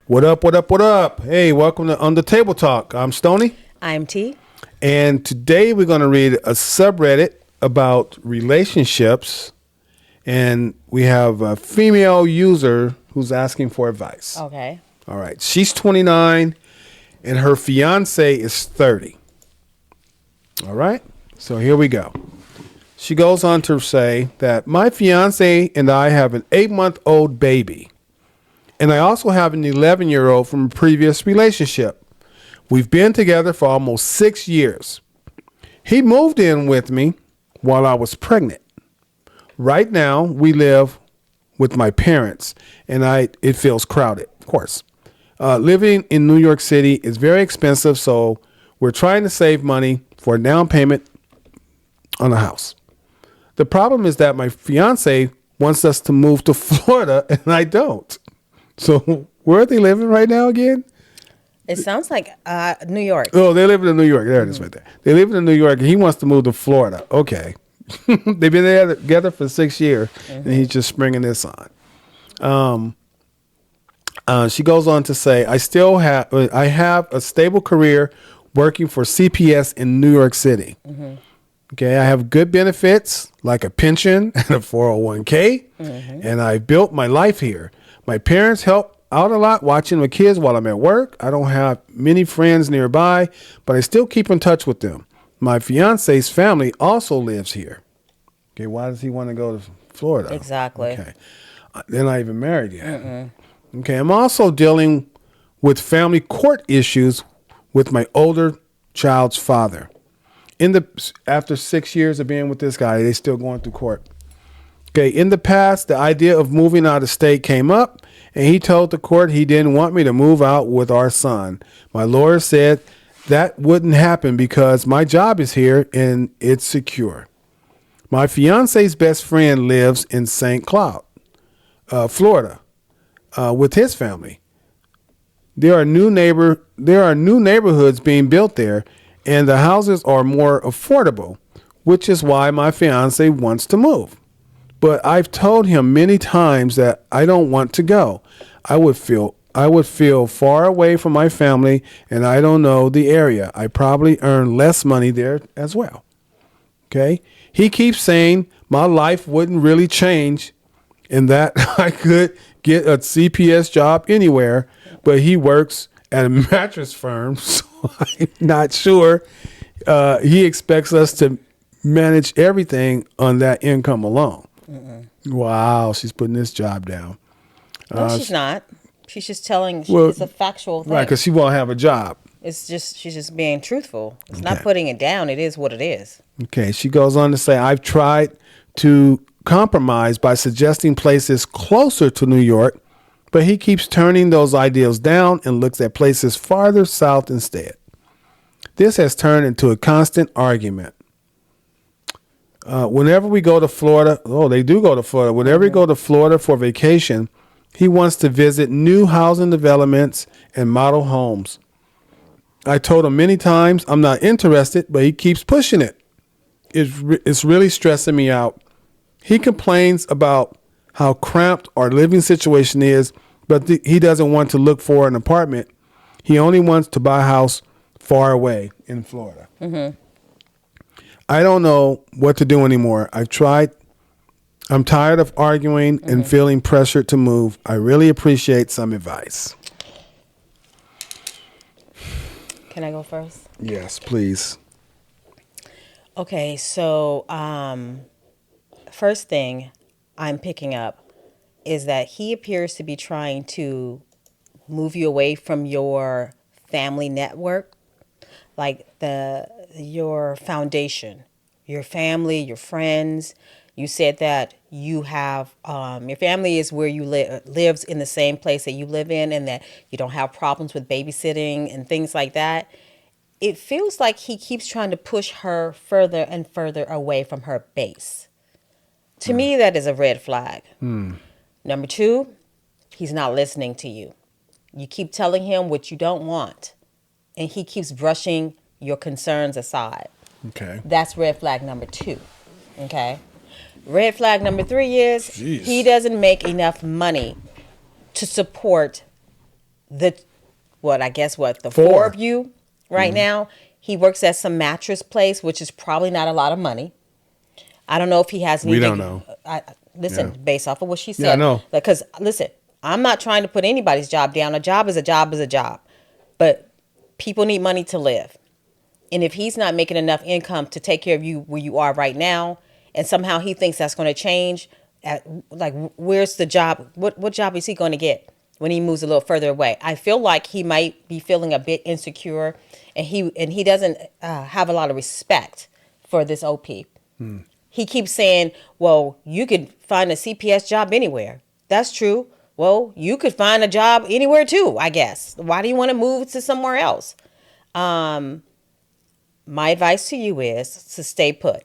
What up, what up, what up? Hey, welcome to On the Table Talk. I'm Stoney. I'm T. And today we're going to read a subreddit about relationships. And we have a female user who's asking for advice. Okay. All right. She's 29 and her fiance is 30. All right. So here we go. She goes on to say that my fiance and I have an 8-month-old baby. And I also have an 11-year-old from a previous relationship. We've been together for almost 6 years. He moved in with me while I was pregnant. Right now, we live with my parents, and it feels crowded, of course. Living in New York City is very expensive, so we're trying to save money for a down payment on a house. The problem is that my fiance wants us to move to Florida, and I don't. So where are they living right now again? It sounds like New York. Oh, they live in New York. There it is right there. They live in New York, and he wants to move to Florida. Okay. They've been there together for 6 years, and he's just springing this on. She goes on to say, I have a stable career working for CPS in New York City. Okay, I have good benefits like a pension and a 401k, and I built my life here. My parents help out a lot watching my kids while I'm at work. I don't have many friends nearby, but I still keep in touch with them. My fiance's family also lives here. Okay, why does he want to go to Florida? Exactly. Okay, they're not even married yet. Okay, I'm also dealing with family court issues with my older child's father. After 6 years of being with this guy, they're still going through court. Okay, in the past, the idea of moving out of state came up, and he told the court he didn't want me to move out with our son. My lawyer said that wouldn't happen because my job is here and it's secure. My fiance's best friend lives in St. Cloud, Florida, with his family. There are new neighborhoods being built there, and the houses are more affordable, which is why my fiance wants to move. But I've told him many times that I don't want to go. I would feel far away from my family, and I don't know the area. I probably earn less money there as well. Okay? He keeps saying my life wouldn't really change and that I could get a CPS job anywhere, but he works at a mattress firm, so I'm not sure. He expects us to manage everything on that income alone. Wow, she's putting this job down. No, she's not. She's just telling. It's a factual thing. Right, because she won't have a job. She's just being truthful. It's not putting it down. It is what it is. Okay, she goes on to say, I've tried to compromise by suggesting places closer to New York, but he keeps turning those ideas down and looks at places farther south instead. This has turned into a constant argument. Whenever we go to Florida, they do go to Florida. Whenever we go to Florida for vacation, he wants to visit new housing developments and model homes. I told him many times I'm not interested, but he keeps pushing it. It's really stressing me out. He complains about how cramped our living situation is, but he doesn't want to look for an apartment. He only wants to buy a house far away in Florida. I don't know what to do anymore. I've tried. I'm tired of arguing and feeling pressured to move. I really appreciate some advice. Can I go first? Yes, please. Okay, so first thing I'm picking up is that he appears to be trying to move you away from your family network, like your foundation, your family, your friends. You said that you have your family is where you lives in the same place that you live in, and that you don't have problems with babysitting and things like that. It feels like he keeps trying to push her further and further away from her base. To me, that is a red flag. Number two, he's not listening to you. You keep telling him what you don't want, and he keeps brushing your concerns aside. Okay. That's red flag number 2. Okay. Red flag number 3 is he doesn't make enough money to support the the Four. four of you right now. He works at some mattress place, which is probably not a lot of money. I don't know if he has any. We don't know. Listen, Yeah. based off of what she said. Yeah, I know. Because listen, I'm not trying to put anybody's job down. A job is a job is a job. But people need money to live. And if he's not making enough income to take care of you where you are right now, and somehow he thinks that's going to change, where's the job? What job is he going to get when he moves a little further away? I feel like he might be feeling a bit insecure, and he doesn't have a lot of respect for this OP. He keeps saying, well, you could find a CPS job anywhere. That's true. Well, you could find a job anywhere too, I guess. Why do you want to move to somewhere else? My advice to you is to stay put.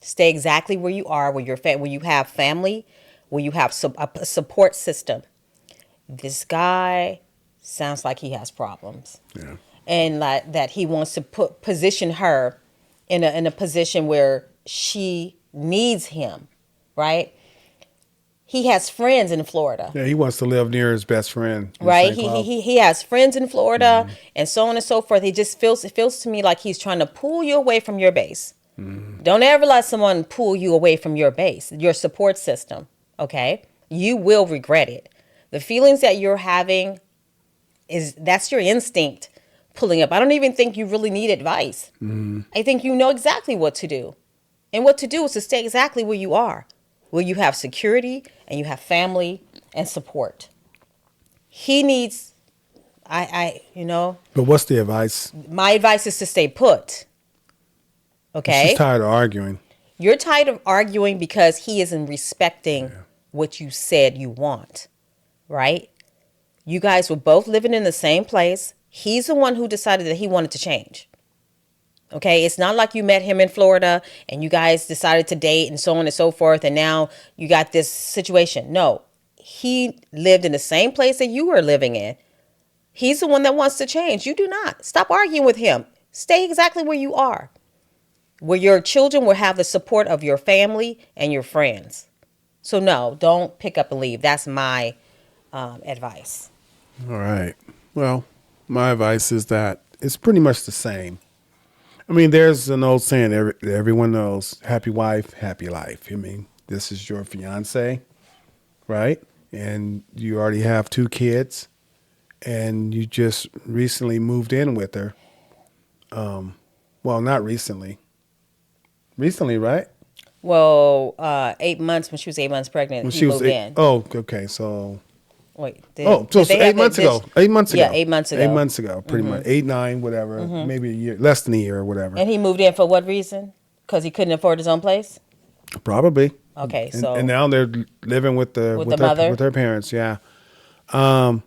Stay exactly where you are, where you have family, where you have a support system. This guy sounds like he has problems. Yeah. And that he wants to position her in a position where she needs him, right? He has friends in Florida. Yeah, he wants to live near his best friend. Right. He has friends in Florida and so on and so forth. It feels to me like he's trying to pull you away from your base. Don't ever let someone pull you away from your base, your support system. Okay. You will regret it. The feelings that you're having that's your instinct pulling up. I don't even think you really need advice. I think you know exactly what to do. And what to do is to stay exactly where you are, where you have security and you have family and support. He needs, But what's the advice? my advice is to stay put. Okay? She's tired of arguing. You're tired of arguing because he isn't respecting what you said you want, right? You guys were both living in the same place. He's the one who decided that he wanted to change. Okay, it's not like you met him in Florida and you guys decided to date and so on and so forth, and now you got this situation. No, he lived in the same place that you were living in. He's the one that wants to change. You do not. Stop arguing with him. Stay exactly where you are, where your children will have the support of your family and your friends. So no, don't pick up and leave. That's my advice. All right. Well, my advice is that it's pretty much the same. I mean, there's an old saying everyone knows, happy wife, happy life. I mean, this is your fiance, right? And you already have 2 kids, and you just recently moved in with her. Well, not recently. Recently, right? Well, 8 months, when she was 8 months pregnant, When he she was moved 8. in. Oh, okay. So, Wait. so did they 8 have months ago. 8 months ago. Yeah, 8 months ago. 8 months ago, pretty much. 8, 9, whatever. Maybe a year, less than a year or whatever. And he moved in for what reason? Because he couldn't afford his own place? Probably. Okay, And, so. and now they're living with the mother? with her parents. Yeah. Yeah,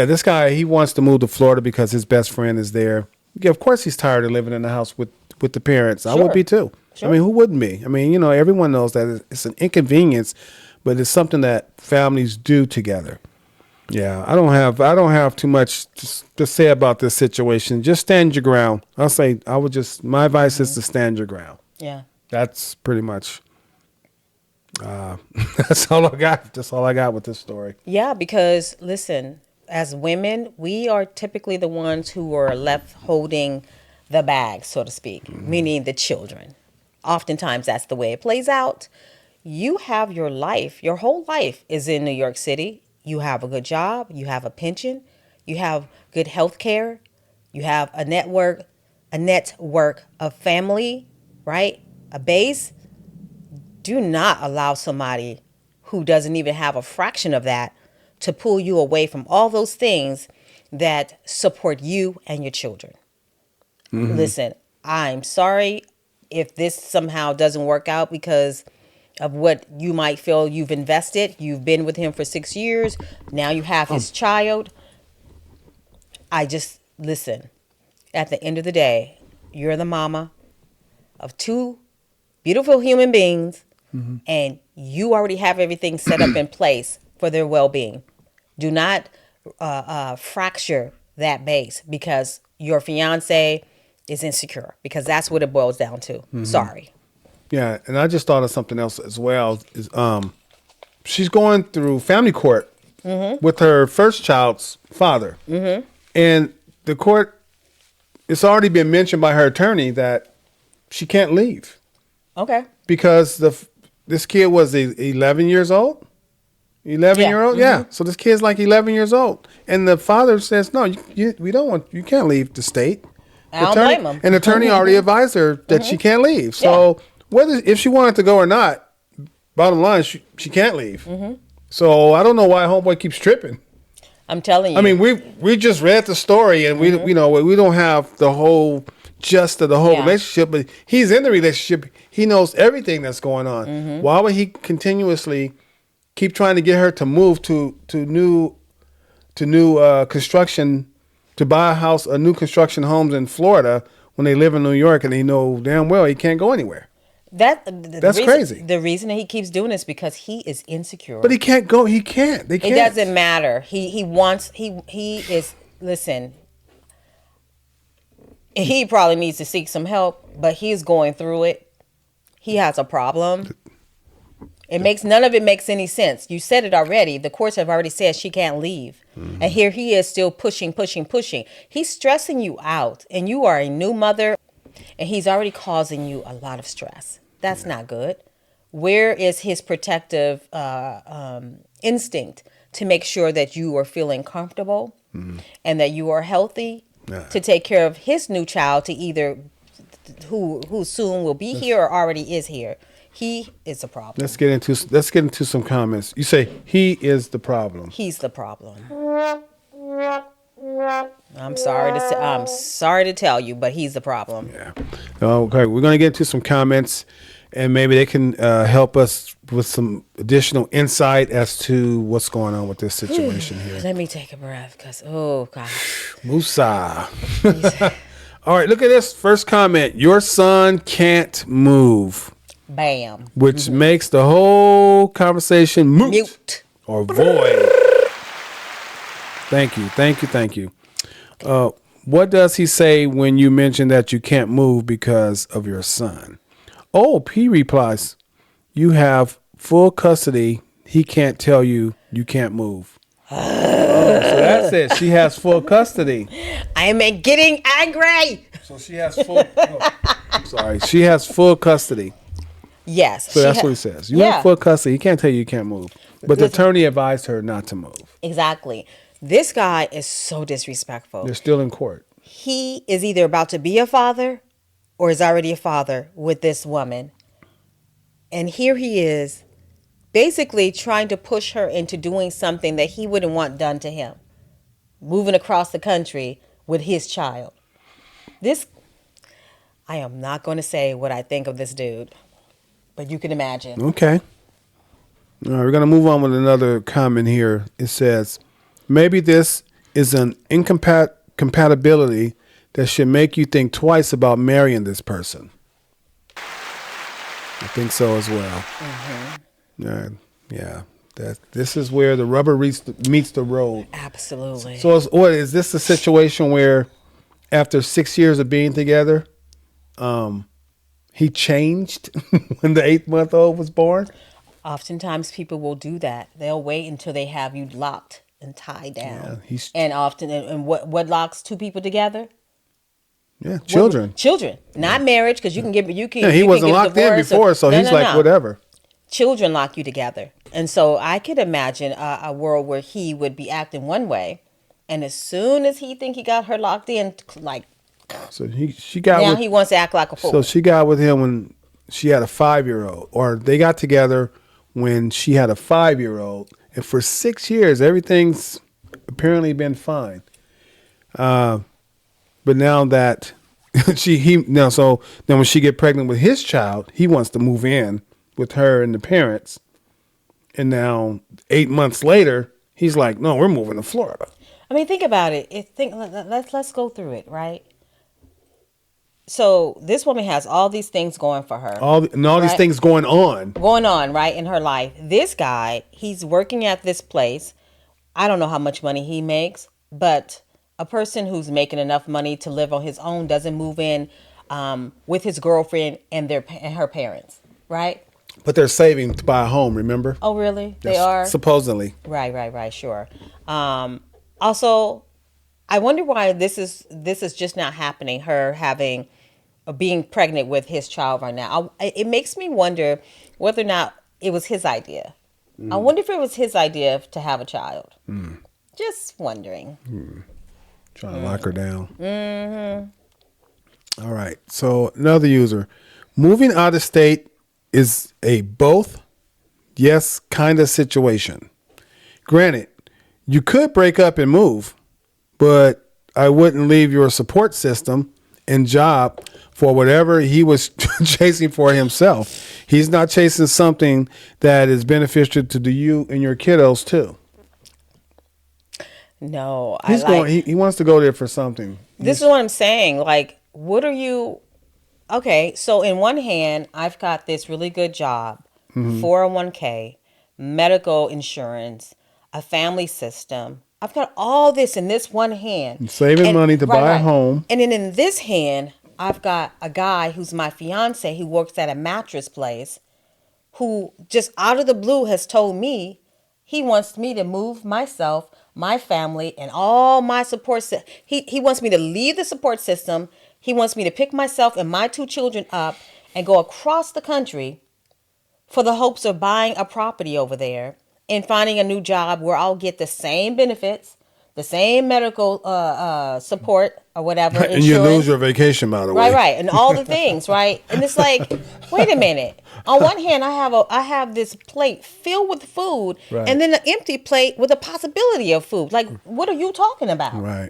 this guy, he wants to move to Florida because his best friend is there. Yeah, of course he's tired of living in the house with the parents. I would Sure. be too. Sure. I mean, who wouldn't be? I mean, everyone knows that it's an inconvenience, but it's something that families do together. Yeah, I don't have too much to say about this situation. Just stand your ground. My advice is to stand your ground. Yeah. That's pretty much that's all I got. That's all I got with this story. Yeah, because listen, as women, we are typically the ones who are left holding the bag, so to speak, meaning the children. Oftentimes that's the way it plays out. You have your life, your whole life is in New York City. You have a good job, you have a pension, you have good health care, you have a network of family, right? A base. Do not allow somebody who doesn't even have a fraction of that to pull you away from all those things that support you and your children. Listen, I'm sorry if this somehow doesn't work out because of what you might feel you've invested. You've been with him for 6 years. Now you have his child. Listen, at the end of the day, you're the mama of 2 beautiful human beings, and you already have everything set up in place for their well-being. Do not fracture that base because your fiance is insecure, because that's what it boils down to. Sorry. Yeah, and I just thought of something else as well. Is she's going through family court with her first child's father. And the court, it's already been mentioned by her attorney that she can't leave Okay. because this kid was 11 years old. 11-year-old, yeah. So this kid's like 11 years old, and the father says, "No, we don't want. You can't leave the state." I don't blame him. And the attorney already advised her that she can't leave. So whether if she wanted to go or not, bottom line, she can't leave. So I don't know why homeboy keeps tripping. I'm telling you. I mean, we just read the story, and we don't have the whole gist of the whole relationship, but he's in the relationship. He knows everything that's going on. Why would he continuously keep trying to get her to move to new construction, to buy a new construction homes in Florida when they live in New York, and they know damn well he can't go anywhere? That's crazy. The reason that he keeps doing this is because he is insecure. But he can't go. He can't. They can't. It doesn't matter. He wants. He is. Listen. He probably needs to seek some help, but he's going through it. He has a problem. None of it makes any sense. You said it already. The courts have already said she can't leave. And here he is still pushing. He's stressing you out, and you are a new mother, and he's already causing you a lot of stress. That's not good. Where is his protective instinct to make sure that you are feeling comfortable and that you are healthy to take care of his new child, to either who soon will be here or already is here? He is a problem. Let's get into some comments. You say he is the problem. He's the problem. I'm sorry to tell you, but he's the problem. Yeah. Okay, we're going to get into some comments, and maybe they can help us with some additional insight as to what's going on with this situation here. Let me take a breath, because, oh, gosh. Musa. All right, look at this first comment. Your son can't move. Bam. Which makes the whole conversation mute or void. Thank you. What does he say when you mention that you can't move because of your son? Oh, P replies, you have full custody. He can't tell you can't move. So that's it. She has full custody. I am getting angry. So she has full. She has full custody. Yes. So that's what he says. You have full custody. He can't tell you can't move. But the attorney advised her not to move. Exactly. This guy is so disrespectful. They're still in court. He is either about to be a father or is already a father with this woman. And here he is basically trying to push her into doing something that he wouldn't want done to him. Moving across the country with his child. I am not going to say what I think of this dude. But you can imagine. Okay. All right, we're going to move on with another comment here. It says, maybe this is an incompatibility that should make you think twice about marrying this person. I think so as well. Yeah. This is where the rubber meets the road. Absolutely. So is this a situation where after 6 years of being together, he changed when the 8-month-old was born? Oftentimes people will do that. They'll wait until they have you locked and tied down. Yeah, and what locks two people together? Yeah, children. Children, not marriage, because you can. Yeah, he wasn't locked in before, so he's like whatever. Children lock you together, and so I could imagine a world where he would be acting one way, and as soon as he think he got her locked in, like. So she got now he wants to act like a fool. So she got with him when she had a 5-year-old, or they got together when she had a 5-year-old, and for 6 years everything's apparently been fine. But now that so then when she get pregnant with his child, he wants to move in with her and the parents, and now 8 months later he's like, no, we're moving to Florida. I mean, think about it. Let's go through it, right? So this woman has all these things going for her. All these things going on, right, in her life. This guy, he's working at this place. I don't know how much money he makes, but a person who's making enough money to live on his own doesn't move in with his girlfriend and her parents, right? But they're saving to buy a home, remember? Oh, really? They That's are? supposedly. Right, sure. Also, I wonder why this is just not happening. Her having being pregnant with his child right now. It makes me wonder whether or not it was his idea. I wonder if it was his idea to have a child. Just wondering. Trying to lock her down. All right. So another user. Moving out of state is a both yes kind of situation. Granted, you could break up and move, but I wouldn't leave your support system and job for whatever he was chasing for himself. He's not chasing something that is beneficial to you and your kiddos too. No, He wants to go there for something. This is what I'm saying. Like, what are you? Okay, so in one hand, I've got this really good job, 401k, medical insurance, a family system. I've got all this in this one hand. Saving money to buy a home. And then in this hand, I've got a guy who's my fiance who works at a mattress place who just out of the blue has told me he wants me to move myself, my family, and all my support. He wants me to leave the support system. He wants me to pick myself and my 2 children up and go across the country for the hopes of buying a property over there and finding a new job where I'll get the same benefits, the same medical support or whatever. And you lose your vacation, by the way. Right. And all the things, right? And it's like, wait a minute. On one hand, I have this plate filled with food, right, and then an empty plate with a possibility of food. Like, what are you talking about? Right.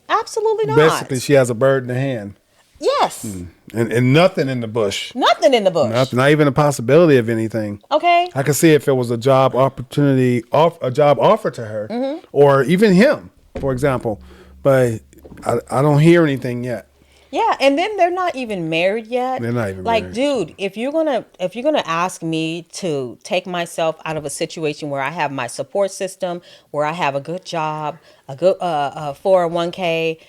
Absolutely not. Basically, she has a bird in the hand. Yes. And nothing in the bush. Nothing in the bush. Nothing, not even a possibility of anything. Okay. I could see if it was a job opportunity, a job offered to her, or even him, for example. But I don't hear anything yet. Yeah, and then they're not even married yet. They're not even like, married. Dude, if you're gonna ask me to take myself out of a situation where I have my support system, where I have a good job, a good 401k,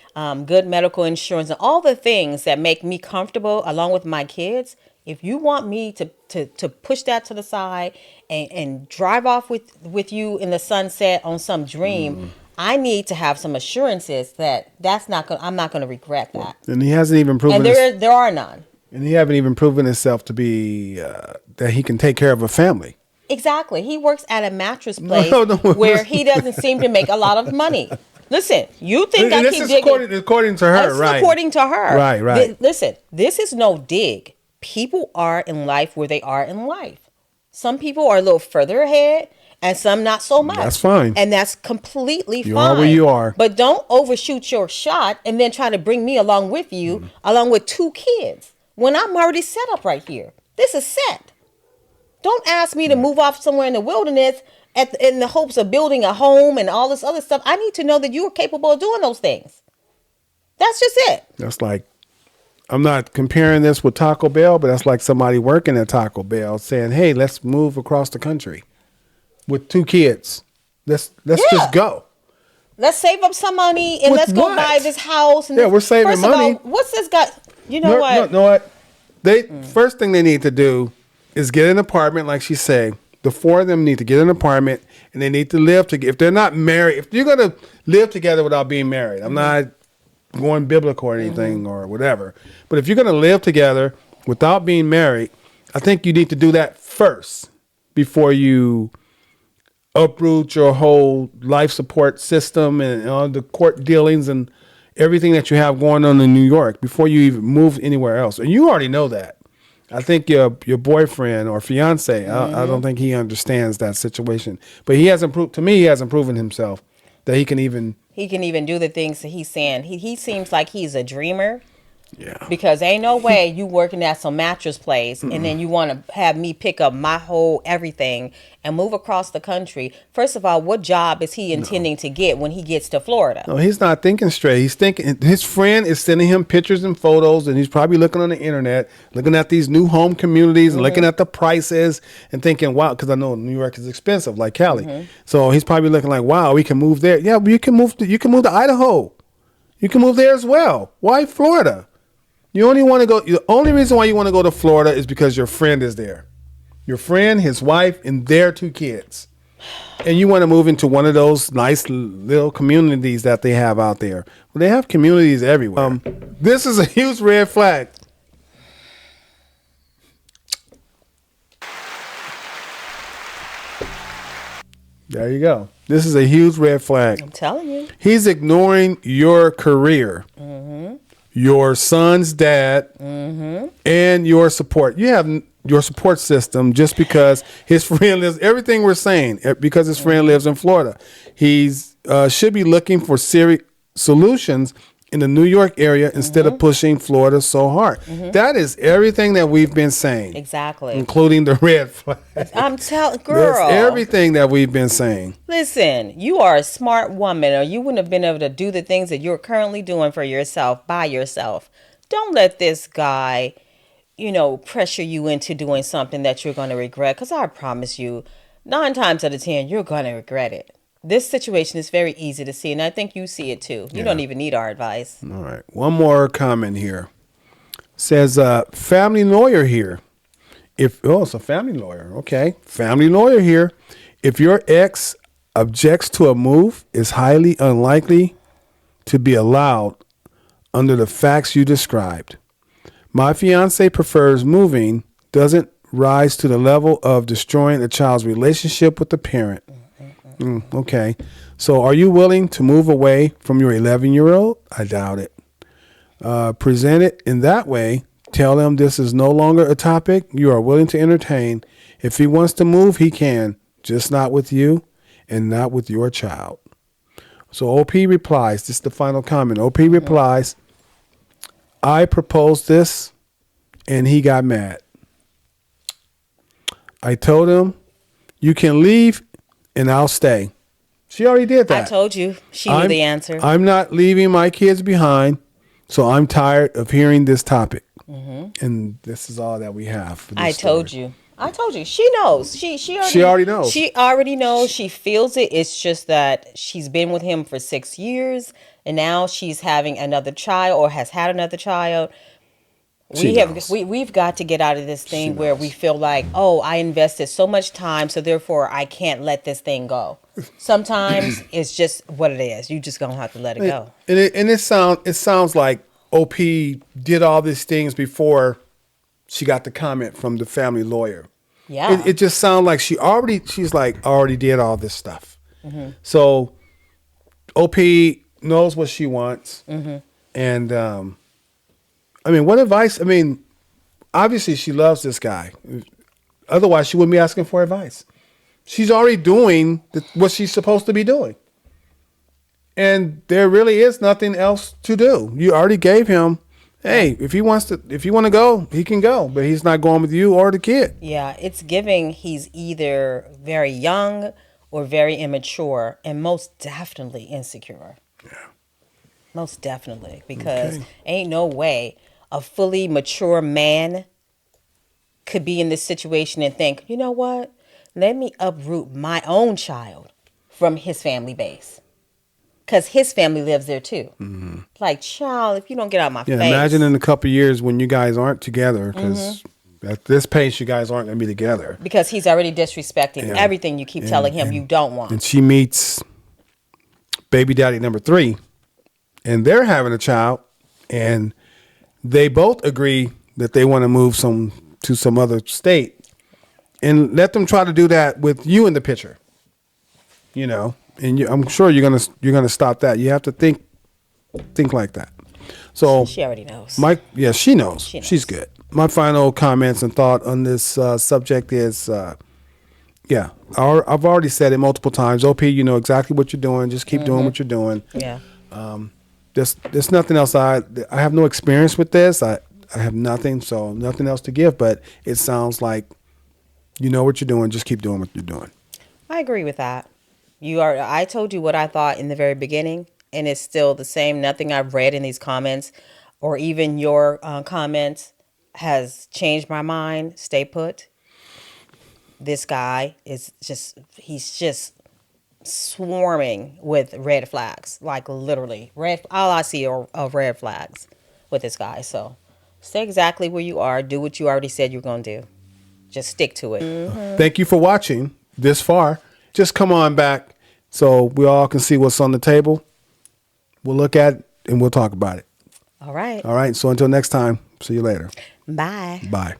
good medical insurance, and all the things that make me comfortable along with my kids, if you want me to push that to the side and drive off with you in the sunset on some dream, I need to have some assurances that I'm not gonna regret that. And he hasn't even proven. And there are none. And he haven't even proven himself to be that he can take care of a family. Exactly. He works at a mattress place No, where he doesn't seem to make a lot of money. Listen, you think I keep digging? According to her, right? According to her, right. Listen, this is no dig. People are in life where they are in life. Some people are a little further ahead, and some not so much. That's fine. And that's completely fine. You are where you are. But don't overshoot your shot and then try to bring me along with you, along with 2 kids, when I'm already set up right here. This is set. Don't ask me to move off somewhere in the wilderness in the hopes of building a home and all this other stuff. I need to know that you are capable of doing those things. That's just it. That's like, I'm not comparing this with Taco Bell, but that's like somebody working at Taco Bell saying, hey, let's move across the country with 2 kids. Let's just go. Let's save up some money and With let's go what? buy this house. And We're saving first money. Of all, what's this guy? You know what? You know what? First thing they need to do is get an apartment, like she said. The 4 of them need to get an apartment, and they need to live together. If they're not married, if you're going to live together without being married, I'm not going biblical or anything or whatever. But if you're going to live together without being married, I think you need to do that first before you uproot your whole life support system and all the court dealings and everything that you have going on in New York before you even move anywhere else. And you already know that. I think your boyfriend or fiance, I don't think he understands that situation. But he hasn't proven himself that he can even do the things that he's saying. He seems like he's a dreamer. Yeah. Because ain't no way you working at some mattress place and then you want to have me pick up my whole everything and move across the country. First of all, what job is he intending to get when he gets to Florida? No, he's not thinking straight. He's thinking his friend is sending him pictures and photos, and he's probably looking on the internet, looking at these new home communities and looking at the prices and thinking, wow, because I know New York is expensive, like Cali. So he's probably looking like, wow, we can move there. Yeah, but you can move to Idaho. You can move there as well. Why Florida? You only want to go. The only reason why you want to go to Florida is because your friend is there. your friend, his wife, and their 2 kids. And you want to move into one of those nice little communities that they have out there. Well, they have communities everywhere. This is a huge red flag. There you go. This is a huge red flag. I'm telling you. He's ignoring your career, your son's dad, and your support. You have your support system just because his friend lives. Everything we're saying because his friend lives in Florida. He's should be looking for serious solutions in the New York area instead of pushing Florida so hard. That is everything that we've been saying. Exactly. Including the red flag. I'm telling, girl. That's everything that we've been saying. Listen, you are a smart woman, or you wouldn't have been able to do the things that you're currently doing for yourself by yourself. Don't let this guy, pressure you into doing something that you're going to regret. Because I promise you, 9 times out of 10, you're going to regret it. This situation is very easy to see, and I think you see it too. You don't even need our advice. All right. One more comment here. Says, family lawyer here. It's a family lawyer. Okay. Family lawyer here. If your ex objects to a move, it's highly unlikely to be allowed under the facts you described. My fiance prefers moving, doesn't rise to the level of destroying a child's relationship with the parent. Okay. So are you willing to move away from your 11-year-old? I doubt it. Present it in that way. Tell him this is no longer a topic you are willing to entertain. If he wants to move, he can, just not with you and not with your child. So OP replies, this is the final comment. OP replies, I proposed this and he got mad. I told him, you can leave and I'll stay. She already did that. I told you. She knew the answer. I'm not leaving my kids behind, so I'm tired of hearing this topic. And this is all that we have for this I told story. you. I told you. She knows. She already knows. She already knows. She feels it. It's just that she's been with him for 6 years, and now she's having another child or has had another child. We've got to get out of this thing where we feel like, oh, I invested so much time, so therefore I can't let this thing go. Sometimes it's just what it is. You just gonna have to let it go. And it sounds like OP did all these things before she got the comment from the family lawyer. Yeah. It just sounds like she's like, I already did all this stuff. So OP knows what she wants. And what advice? Obviously she loves this guy. Otherwise she wouldn't be asking for advice. She's already doing what she's supposed to be doing. And there really is nothing else to do. You already gave him, hey, if you want to go, he can go, but he's not going with you or the kid. Yeah, it's giving he's either very young or very immature, and most definitely insecure. Yeah. Most definitely, because ain't no way a fully mature man could be in this situation and think, you know what? Let me uproot my own child from his family base. Because his family lives there too. Like, child, if you don't get out of my face. Imagine in a couple of years when you guys aren't together, because at this pace, you guys aren't going to be together. Because he's already disrespecting everything you keep telling him you don't want. And she meets baby daddy number 3, and they're having a child, and they both agree that they want to move to some other state. And let them try to do that with you in the picture, And I'm sure you're gonna stop that. You have to think like that. So she already knows. She knows. She's good. My final comments and thought on this subject is, I've already said it multiple times. OP, you know exactly what you're doing. Just keep doing what you're doing. Yeah. There's nothing else. I have no experience with this. I have nothing, so nothing else to give. But it sounds like you know what you're doing. Just keep doing what you're doing. I agree with that. I told you what I thought in the very beginning, and it's still the same. Nothing I've read in these comments or even your comments has changed my mind. Stay put. This guy he's just swarming with red flags, like literally all I see are red flags with this guy. So stay exactly where you are. Do what you already said you're going to do. just stick to it. Thank you for watching this far. Just come on back so we all can see what's on the table. We'll look at it and we'll talk about it. All right. All right. So until next time, see you later. Bye. Bye.